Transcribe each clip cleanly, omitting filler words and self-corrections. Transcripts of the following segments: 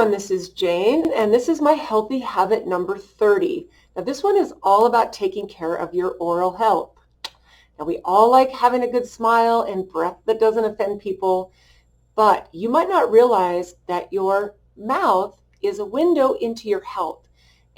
everyone, this is Jane, and this is my healthy habit number 30. Now this one is all about taking care of your oral health. Now we all like having a good smile and breath that doesn't offend people, but you might not realize that your mouth is a window into your health.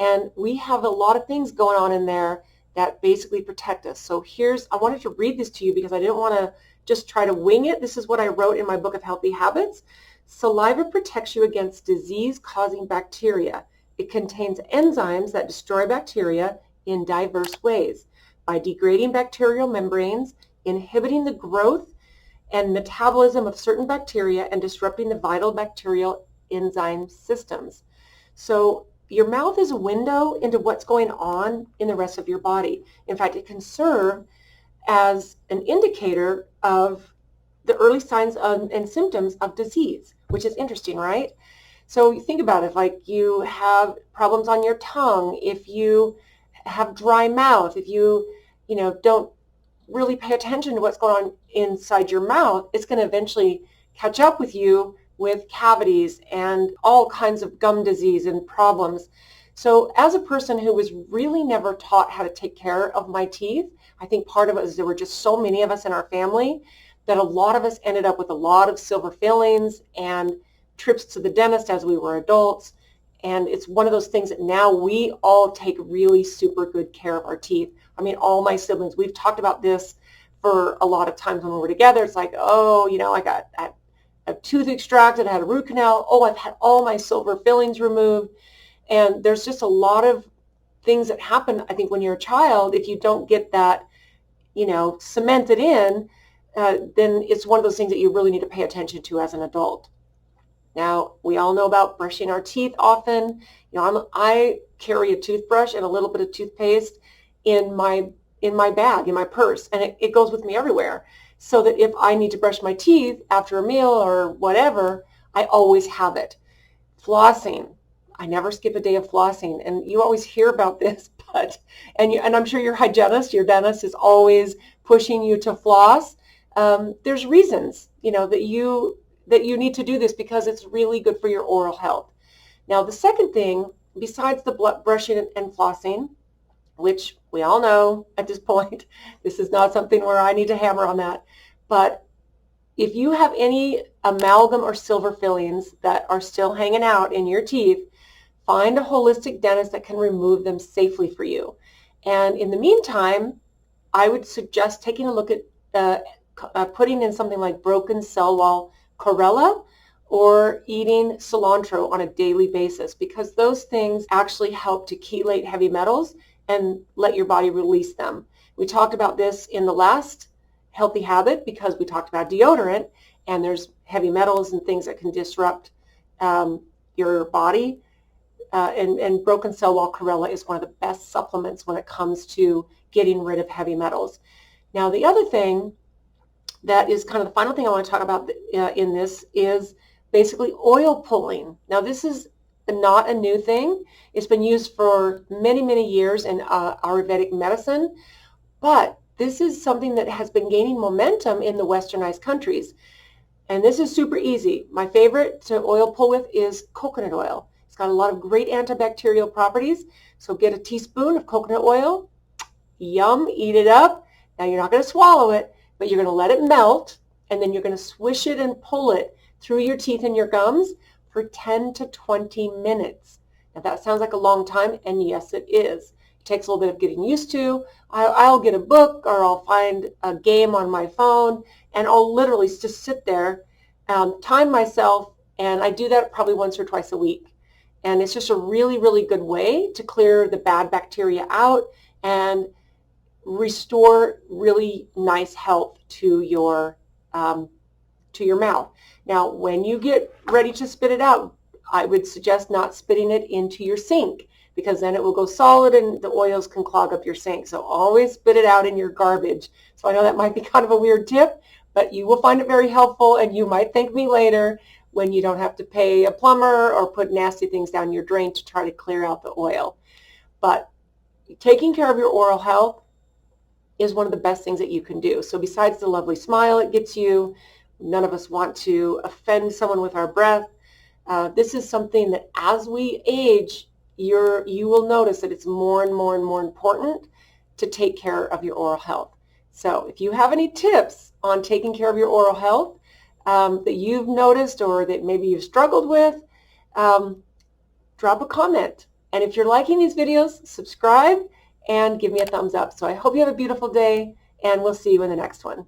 And we have a lot of things going on in there that basically protect us. So I wanted to read this to you because I didn't want to just try to wing it. This is what I wrote in my book of healthy habits. Saliva protects you against disease-causing bacteria. It contains enzymes that destroy bacteria in diverse ways by degrading bacterial membranes, inhibiting the growth and metabolism of certain bacteria, and disrupting the vital bacterial enzyme systems. So your mouth is a window into what's going on in the rest of your body. In fact, it can serve as an indicator of the early signs and symptoms of disease, which is interesting, right? So you think about it, like you have problems on your tongue, if you have dry mouth, if you don't really pay attention to what's going on inside your mouth, it's going to eventually catch up with you with cavities and all kinds of gum disease and problems. So as a person who was really never taught how to take care of my teeth, I think part of it is there were just so many of us in our family that a lot of us ended up with a lot of silver fillings and trips to the dentist as we were adults. And it's one of those things that now we all take really super good care of our teeth. I mean, all my siblings, we've talked about this for a lot of times when we're together. It's like, oh, I got a tooth extracted, I had a root canal. Oh, I've had all my silver fillings removed. And there's just a lot of things that happen, I think, when you're a child. If you don't get that, cemented in, then it's one of those things that you really need to pay attention to as an adult. Now, we all know about brushing our teeth often. I carry a toothbrush and a little bit of toothpaste in my bag, in my purse, and it goes with me everywhere. So that if I need to brush my teeth after a meal or whatever, I always have it. Flossing. I never skip a day of flossing, and you always hear about this, and I'm sure your dentist is always pushing you to floss. There's reasons, that you need to do this because it's really good for your oral health. Now, the second thing, besides the brushing and flossing, which we all know at this point, this is not something where I need to hammer on that, but if you have any amalgam or silver fillings that are still hanging out in your teeth, find a holistic dentist that can remove them safely for you. And in the meantime, I would suggest taking a look at putting in something like broken cell wall chlorella or eating cilantro on a daily basis, because those things actually help to chelate heavy metals and let your body release them. We talked about this in the last healthy habit because we talked about deodorant, and there's heavy metals and things that can disrupt your body. And broken cell wall chlorella is one of the best supplements when it comes to getting rid of heavy metals. Now, the other thing that is kind of the final thing I want to talk about in this is basically oil pulling. Now, this is not a new thing. It's been used for many, many years in Ayurvedic medicine, but this is something that has been gaining momentum in the westernized countries. And this is super easy. My favorite to oil pull with is coconut oil. It's got a lot of great antibacterial properties. So get a teaspoon of coconut oil, yum, eat it up. Now you're not going to swallow it, but you're going to let it melt, and then you're going to swish it and pull it through your teeth and your gums for 10 to 20 minutes. Now that sounds like a long time, and yes, it is. It takes a little bit of getting used to. I'll get a book or I'll find a game on my phone, and I'll literally just sit there, time myself, and I do that probably once or twice a week. And it's just a really, really good way to clear the bad bacteria out and restore really nice health to your mouth. Now, when you get ready to spit it out, I would suggest not spitting it into your sink, because then it will go solid and the oils can clog up your sink. So always spit it out in your garbage. So I know that might be kind of a weird tip, but you will find it very helpful, and you might thank me later when you don't have to pay a plumber or put nasty things down your drain to try to clear out the oil. But taking care of your oral health is one of the best things that you can do. So besides the lovely smile it gets you, none of us want to offend someone with our breath. This is something that as we age, you will notice that it's more and more and more important to take care of your oral health. So if you have any tips on taking care of your oral health that you've noticed or that maybe you've struggled with, drop a comment. And if you're liking these videos, subscribe and give me a thumbs up. So I hope you have a beautiful day, and we'll see you in the next one.